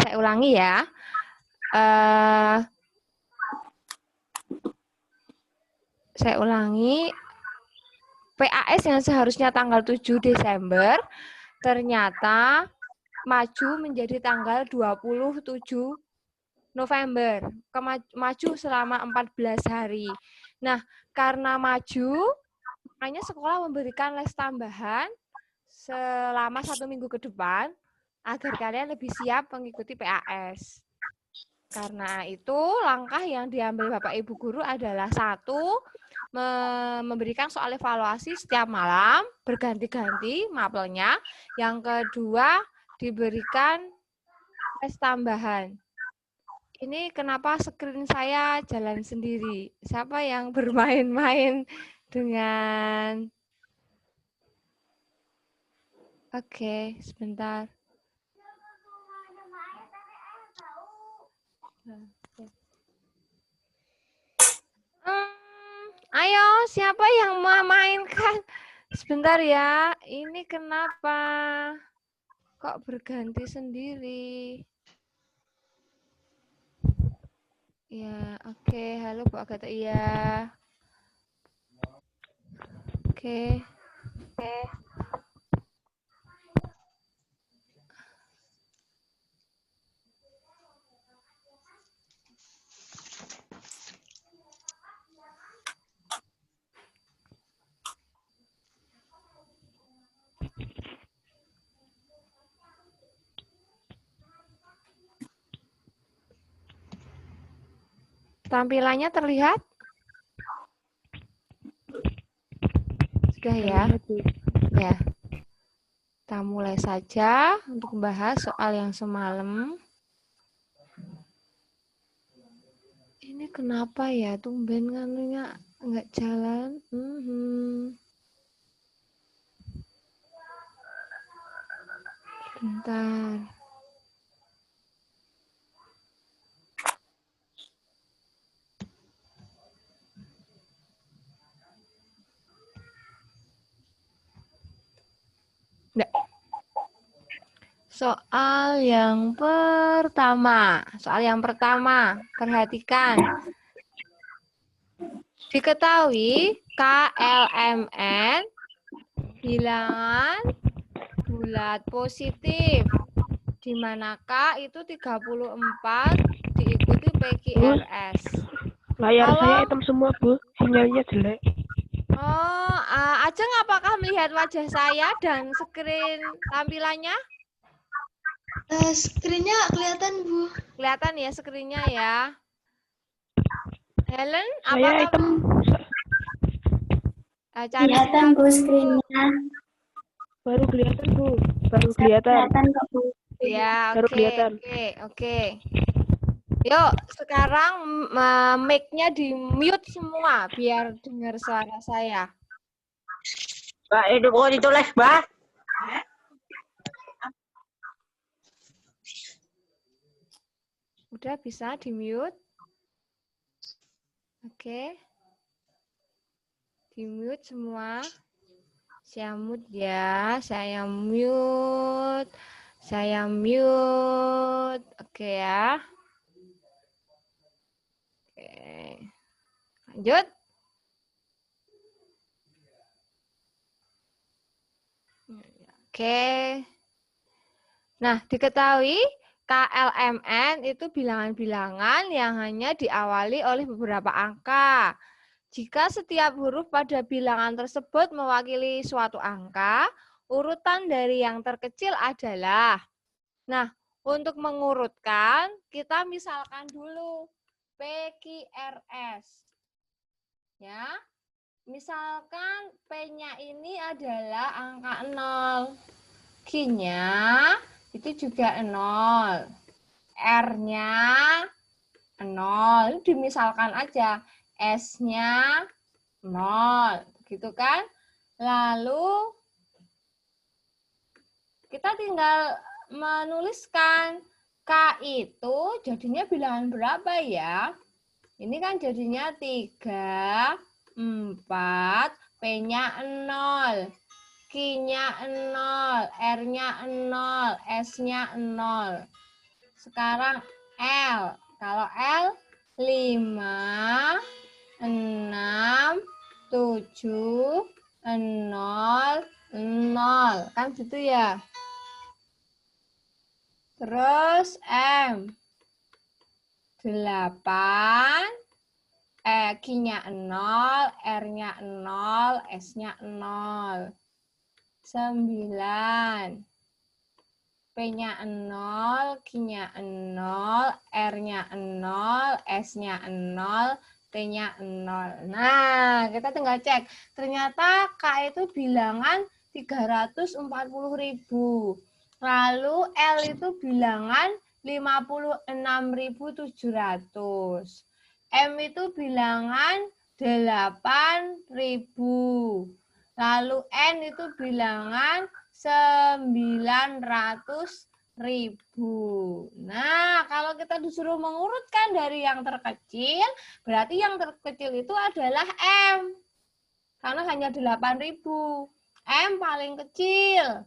Saya ulangi ya. Saya ulangi. PAS yang seharusnya tanggal 7 Desember ternyata maju menjadi tanggal 27 November. Maju selama 14 hari. Nah, karena maju, makanya sekolah memberikan les tambahan selama 1 minggu ke depan agar kalian lebih siap mengikuti PAS. Karena itu, langkah yang diambil Bapak Ibu Guru adalah satu, memberikan soal evaluasi setiap malam, berganti-ganti mapelnya. Yang kedua, diberikan tes tambahan. Ini kenapa screen saya jalan sendiri? Siapa yang bermain-main dengan... Oke, sebentar. Ayo, siapa yang mau mainkan? Sebentar ya, ini kenapa kok berganti sendiri? Ya, oke. Halo Bu Agatha. Iya. Oke. Tampilannya terlihat? Sudah ya? Ya. Kita mulai saja untuk membahas soal yang semalam. Ini kenapa ya tumben kanunya nggak jalan? Bentar. Nggak. Soal yang pertama, perhatikan. Diketahui KLMN bilangan bulat positif. Di mana K itu 34 diikuti PQRS. Layar saya hitam semua, Bu. Sinyalnya jelek. Oh, Ajeng apakah melihat wajah saya dan screen tampilannya? Screen-nya kelihatan, Bu. Kelihatan ya screen-nya ya. Helen, Saya apakah hitam. Kelihatan, Bu, screen-nya. Baru kelihatan, Bu. Baru kelihatan. Kelihatan kok, Bu. Ya, Baru kelihatan. Oke. Yuk, sekarang mic-nya di-mute semua biar dengar suara saya. Mbak, itu kok ditulis, Mbak? Udah bisa di-mute? Oke. Di-mute semua. Saya mute ya, saya mute. Oke ya. Oke. Lanjut. Oke. Nah, diketahui KLMN itu bilangan-bilangan yang hanya diawali oleh beberapa angka. Jika setiap huruf pada bilangan tersebut mewakili suatu angka, urutan dari yang terkecil adalah. Nah, untuk mengurutkan, kita misalkan dulu PQRS. Ya. Misalkan P-nya ini adalah angka 0. Q-nya itu juga 0. R-nya 0. Ini dimisalkan aja. S-nya 0. Gitu kan? Lalu kita tinggal menuliskan K itu jadinya bilangan berapa ya? Ini kan jadinya 3, 4, P-nya 0. Q-nya 0, R-nya 0, S-nya 0. Sekarang L. Kalau L 5, 6, 7, 0, 0. Kan gitu ya. Terus M. 8. Q-nya 0, R-nya 0, S-nya 0. 9. P-nya 0, Q-nya 0, R-nya 0, S-nya 0, T-nya 0. Nah, kita tinggal cek. Ternyata K itu bilangan 340.000. Lalu L itu bilangan 56.700. M itu bilangan 8.000. Lalu N itu bilangan 900.000. Nah, kalau kita disuruh mengurutkan dari yang terkecil, berarti yang terkecil itu adalah M. Karena hanya 8.000. M paling kecil.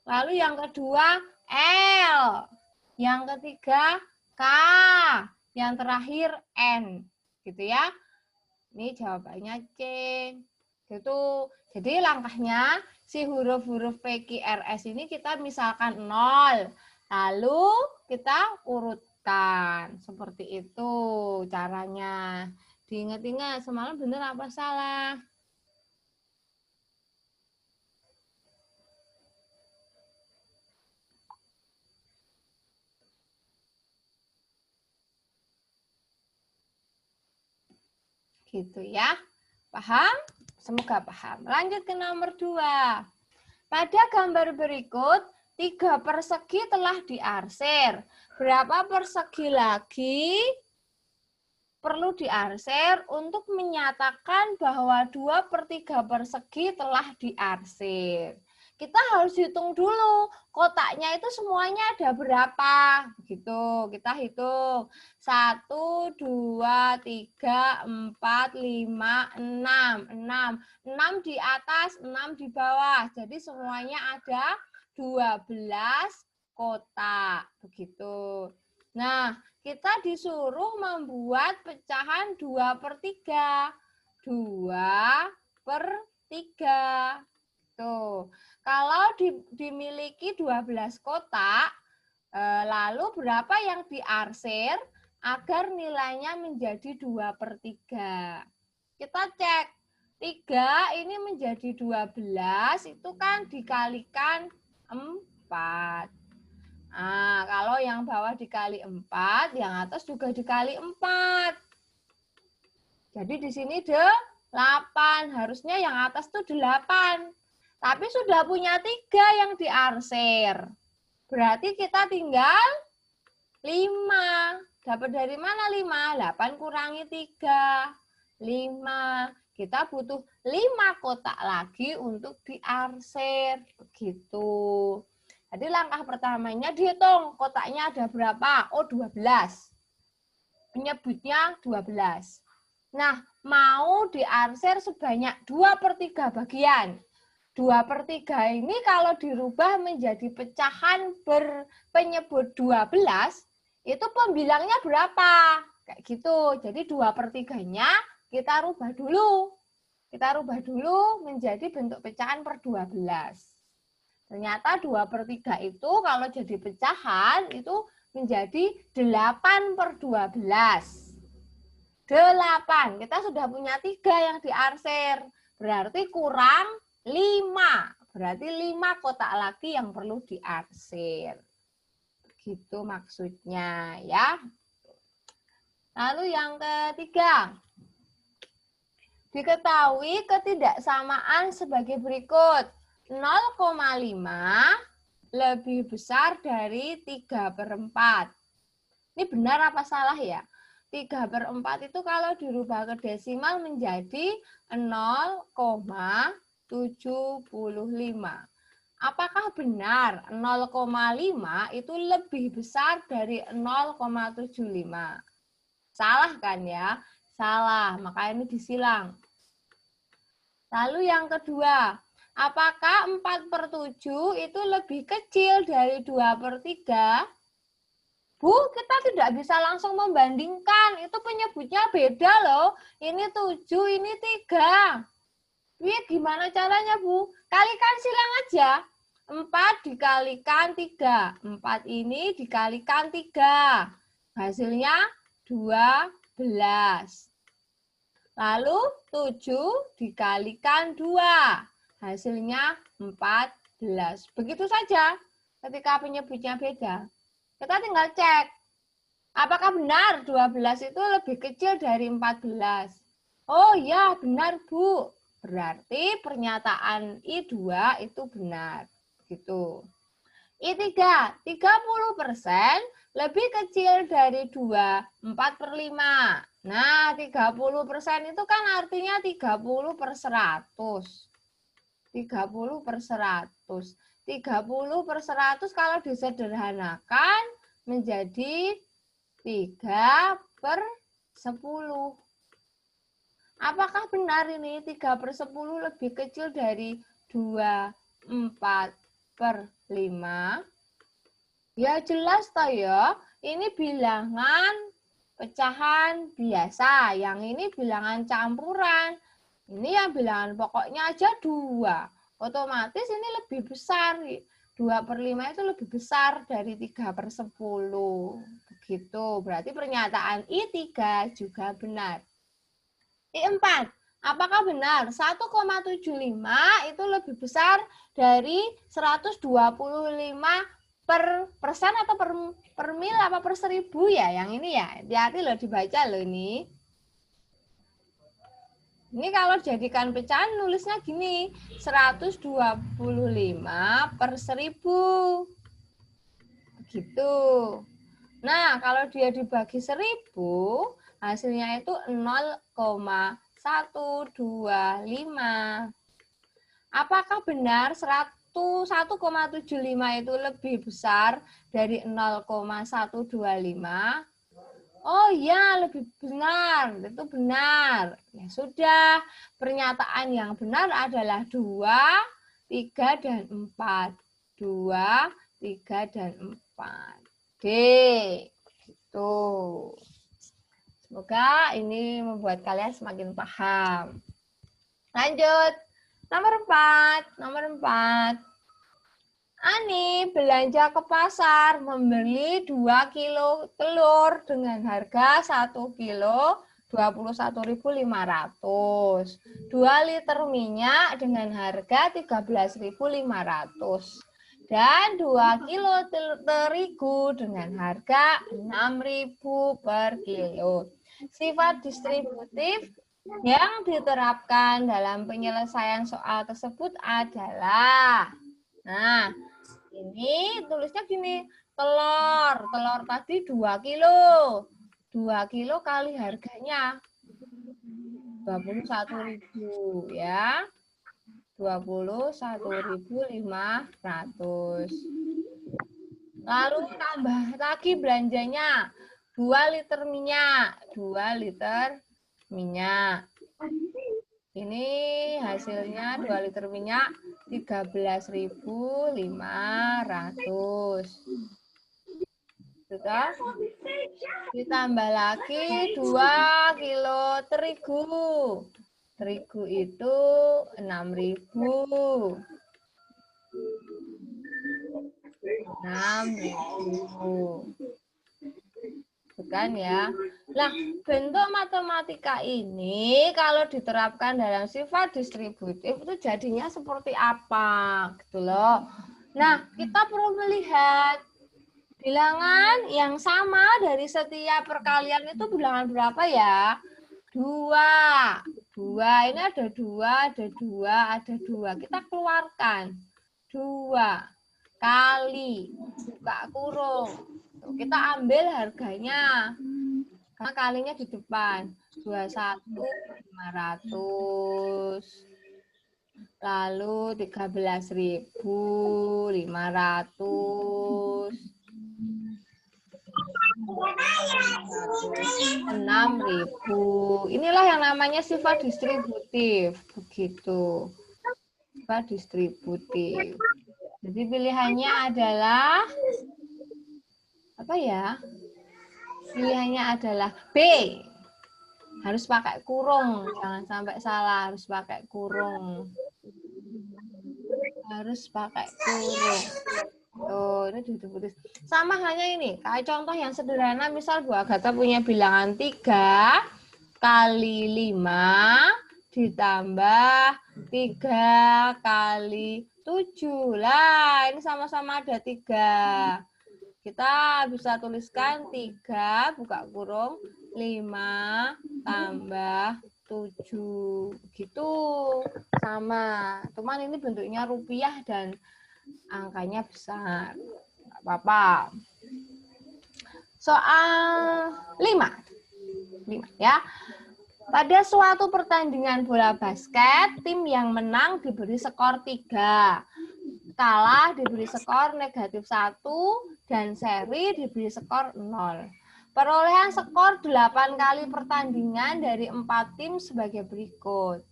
Lalu yang kedua L. Yang ketiga K. Yang terakhir N. Gitu ya. Ini jawabannya C. Gitu. Jadi langkahnya si huruf-huruf P, Q, R, S ini kita misalkan 0. Lalu kita urutkan. Seperti itu caranya. Diingat-ingat semalam benar apa salah? Gitu ya. Paham? Semoga paham. Lanjut ke nomor 2. Pada gambar berikut, 3 persegi telah diarsir. Berapa persegi lagi perlu diarsir untuk menyatakan bahwa 2/3 persegi telah diarsir? Kita harus hitung dulu, kotaknya itu semuanya ada berapa? Begitu, kita hitung. 1, 2, 3, 4, 5, 6. 6 di atas, 6 di bawah. Jadi semuanya ada 12 kotak. Begitu. Nah, kita disuruh membuat pecahan 2/3. 2/3. Tuh, kalau dimiliki 12 kotak, lalu berapa yang diarsir agar nilainya menjadi 2/3? Kita cek, 3 ini menjadi 12, itu kan dikalikan 4. Nah, kalau yang bawah dikali 4, yang atas juga dikali 4. Jadi di sini 8, harusnya yang atas tuh 8. Tapi sudah punya 3 yang diarsir. Berarti kita tinggal 5. Dapat dari mana 5? 8 kurangi 3. 5. Kita butuh 5 kotak lagi untuk diarsir. Begitu. Jadi langkah pertamanya dihitung. Kotaknya ada berapa? Oh, 12. Penyebutnya 12. Nah, mau diarsir sebanyak 2/3 bagian. 2/3 ini kalau dirubah menjadi pecahan berpenyebut 12, itu pembilangnya berapa? Kayak gitu. Jadi 2/3-nya kita rubah dulu. Kita rubah dulu menjadi bentuk pecahan per 12. Ternyata 2/3 itu kalau jadi pecahan itu menjadi 8/12. 8. Kita sudah punya 3 yang diarsir. Berarti kurang 5. Berarti 5 kotak lagi yang perlu diarsir. Begitu maksudnya ya. Lalu yang ketiga. Diketahui ketidaksamaan sebagai berikut. 0,5 lebih besar dari 3/4. Ini benar apa salah ya? 3/4 itu kalau dirubah ke desimal menjadi 0,75. Apakah benar 0,5 itu lebih besar dari 0,75? Salah kan ya? Salah, maka ini disilang. Lalu yang kedua, apakah 4/7 itu lebih kecil dari 2/3? Bu, kita tidak bisa langsung membandingkan. Itu penyebutnya beda loh. Ini 7, ini 3. Wih, gimana caranya, Bu? Kalikan silang aja. 4 dikalikan 3. 4 ini dikalikan 3. Hasilnya 12. Lalu 7 dikalikan 2. Hasilnya 14. Begitu saja ketika penyebutnya beda. Kita tinggal cek. Apakah benar 12 itu lebih kecil dari 14? Oh ya, benar Bu. Berarti pernyataan I2 itu benar. Gitu. I3, 30% lebih kecil dari 2, 4/5. Nah, 30% itu kan artinya 30/100. 30/100. 30/100 kalau disederhanakan menjadi 3/10. Apakah benar ini 3/10 lebih kecil dari 2, 4/5? Ya jelas toh ya. Ini bilangan pecahan biasa. Yang ini bilangan campuran. Ini yang bilangan pokoknya aja 2. Otomatis ini lebih besar. 2/5 itu lebih besar dari 3/10. Begitu. Berarti pernyataan I3 juga benar. I4. Apakah benar 1,75 itu lebih besar dari 125 per persen atau per mil apa per 1000 ya? Yang ini ya. Hati-hati loh dibaca loh ini. Ini kalau jadikan pecahan nulisnya gini, 125 per 1000. Begitu. Nah, kalau dia dibagi 10, hasilnya itu 0,125. Apakah benar 1,75 itu lebih besar dari 0,125? Oh ya, lebih benar. Itu benar. Ya sudah, pernyataan yang benar adalah 2, 3, dan 4. 2, 3, dan 4. D. Gitu. Semoga ini membuat kalian semakin paham. Lanjut. Nomor 4. Ani belanja ke pasar, membeli 2 kilo telur dengan harga 1 kilo 21.500. 2 liter minyak dengan harga 13.500. Dan 2 kilo terigu dengan harga 6.000 per kilo. Sifat distributif yang diterapkan dalam penyelesaian soal tersebut adalah, nah, ini tulisnya gini, telur tadi 2 kilo. 2 kilo kali harganya 21.000 ya. 21.500. Lalu tambah lagi belanjanya 2 liter minyak. 2 liter minyak. Ini hasilnya 2 liter minyak 13.500. Sudah. Ditambah lagi 2 kilo terigu. Terigu itu 6.000. 6.000. Bukan ya. Nah, bentuk matematika ini kalau diterapkan dalam sifat distributif itu jadinya seperti apa gitu loh. Nah, kita perlu melihat bilangan yang sama dari setiap perkalian itu bilangan berapa ya? 2. 2, ini ada 2, ada 2, ada 2. Kita keluarkan. 2 kali buka kurung. Kita ambil harganya. Karena kalinya di depan. 21.500. Lalu 13.500. 6.000. Inilah yang namanya sifat distributif. Begitu. Sifat distributif. Jadi pilihannya adalah Apa ya? Pilihannya adalah B. Harus pakai kurung. Jangan sampai salah, harus pakai kurung. Harus pakai kurung. Oh, ini diputus. Sama hanya ini. Kayak contoh yang sederhana, misal Bu Agatha punya bilangan 3 kali 5 ditambah 3 kali 7. Lah, ini sama-sama ada 3. Kita bisa tuliskan 3, buka kurung, 5 tambah 7. Gitu. Sama. Cuman ini bentuknya rupiah dan angkanya besar. Nggak apa-apa. Soal 5. Ya. Pada suatu pertandingan bola basket, tim yang menang diberi skor 3. Kalah diberi skor negatif 1 dan seri diberi skor 0. Perolehan skor 8 kali pertandingan dari 4 tim sebagai berikut.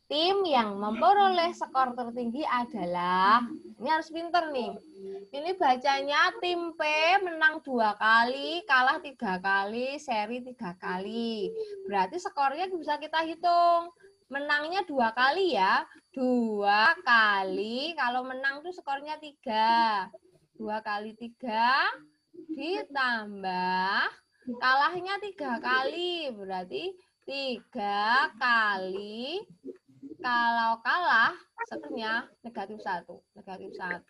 Tim yang memperoleh skor tertinggi adalah, ini harus pinter nih. Ini bacanya tim P menang 2 kali, kalah 3 kali, seri 3 kali. Berarti skornya bisa kita hitung. Menangnya 2 kali ya. 2 kali, kalau menang tuh skornya 3. 2 kali 3 ditambah kalahnya 3 kali. Berarti 3 kali, kalau kalah skornya negatif 1. Negatif 1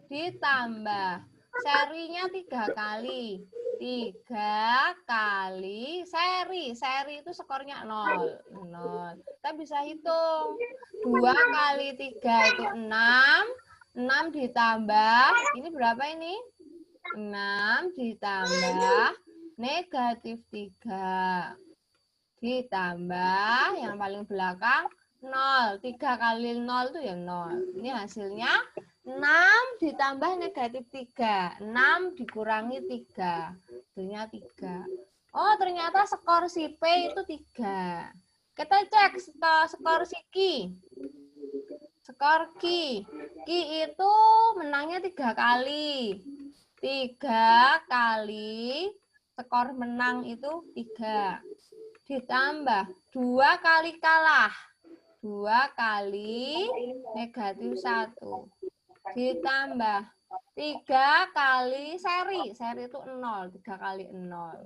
ditambah serinya 3 kali. 3 kali seri itu skornya 0. Kita bisa hitung. 2 kali 3 itu 6. 6 ditambah, ini berapa ini? 6 ditambah negatif 3. Ditambah yang paling belakang 0. 3 kali 0 itu ya 0. Ini hasilnya 6 ditambah negatif 3. 6 dikurangi 3. Hasilnya 3. Oh, ternyata skor si P itu 3. Kita cek skor si Q. Skor Q. Q itu menangnya 3 kali. 3 kali skor menang itu 3. Ditambah 2 kali kalah. 2 kali negatif 1. Ditambah 3 kali seri. Seri itu 0. 3 kali 0.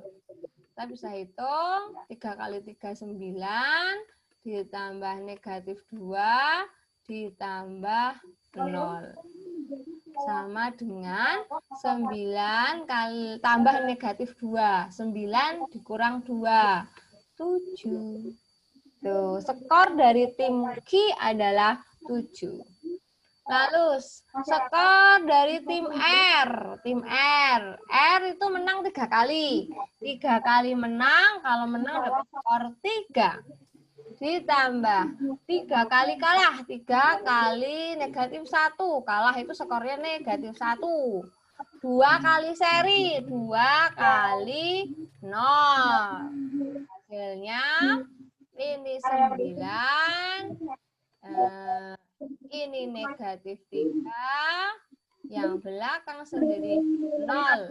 Kita bisa hitung. 3 kali 3, 9. Ditambah negatif 2. Ditambah 0. Sama dengan 9 kali tambah negatif 2. 9 dikurang 2. 7. Tuh, skor dari tim Q adalah 7. Lalu skor dari tim R. Tim R. R itu menang 3 kali. 3 kali menang, kalau menang dapat skor 3. Ditambah 3 kali kalah. 3 kali negatif 1. Kalah itu skornya negatif 1. 2 kali seri. 2 kali 0. Hasilnya ini 9. Ini negatif 3, yang belakang sendiri 0.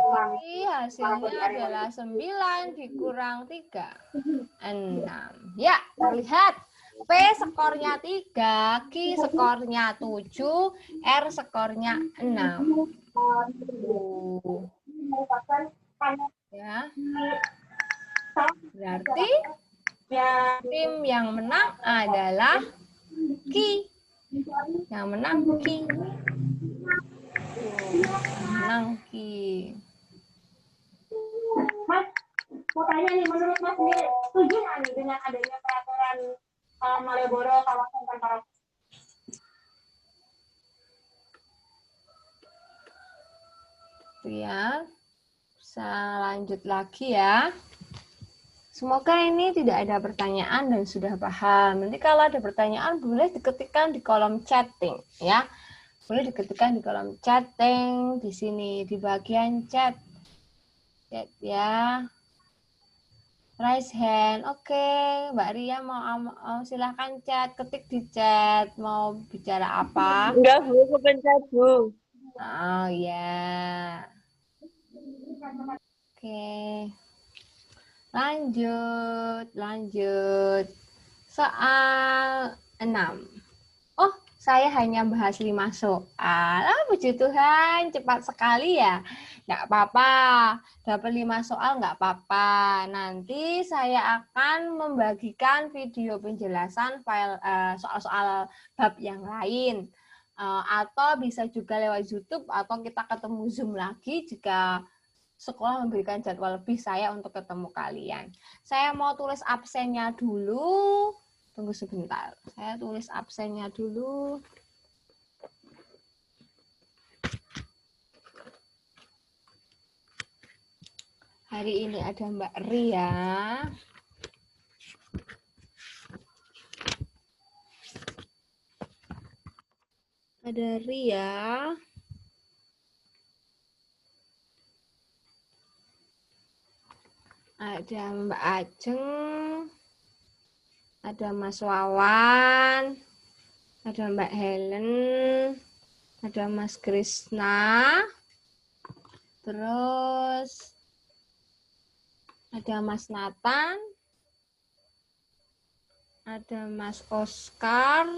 Jadi hasilnya adalah 9 dikurang 3, 6. Ya, terlihat P skornya 3, Q skornya 7, R skornya 6. Ya. Berarti tim yang menang adalah Q. Yang menang Q. Menang Q. Mas, mau tanya nih, menurut Mas ini setuju nggak nih dengan adanya peraturan Malioboro kawasan tanpa rokok? Ya, bisa lanjut lagi ya. Semoga ini tidak ada pertanyaan dan sudah paham. Nanti kalau ada pertanyaan boleh diketikkan di kolom chatting ya. Boleh diketikkan di kolom chatting di sini di bagian chat. Chat ya. Raise hand. Oke, Mbak Ria mau silahkan chat, ketik di chat mau bicara apa. Enggak, Bu, kepencet, Bu. Oh ya. Oke. Lanjut. Soal 6. Oh, saya hanya bahas 5 soal. Puji Tuhan, cepat sekali ya. Nggak apa-apa, dapat 5 soal nggak apa-apa. Nanti saya akan membagikan video penjelasan file soal-soal bab yang lain. Atau bisa juga lewat YouTube, atau kita ketemu Zoom lagi jika sekolah memberikan jadwal lebih saya untuk ketemu kalian. Saya mau tulis absennya dulu. Tunggu sebentar. Saya tulis absennya dulu. Hari ini ada Mbak Ria. Ada Ria. Ada Mbak Ajeng. Ada Mas Wawan. Ada Mbak Helen. Ada Mas Krisna. Terus ada Mas Nathan. Ada Mas Oscar.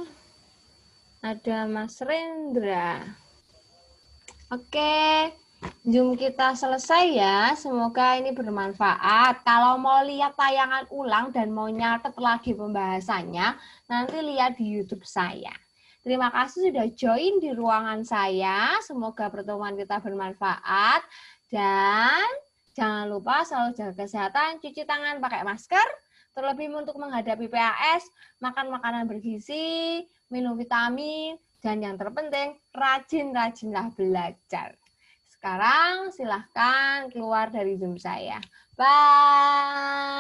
Ada Mas Rendra. Oke, Zoom kita selesai ya. Semoga ini bermanfaat. Kalau mau lihat tayangan ulang dan mau nyatet lagi pembahasannya, nanti lihat di YouTube saya. Terima kasih sudah join di ruangan saya. Semoga pertemuan kita bermanfaat. Dan jangan lupa selalu jaga kesehatan, cuci tangan, pakai masker. Terlebih untuk menghadapi PAS, makan makanan bergizi, minum vitamin, dan yang terpenting, rajin-rajinlah belajar. Sekarang silahkan keluar dari Zoom saya. Bye!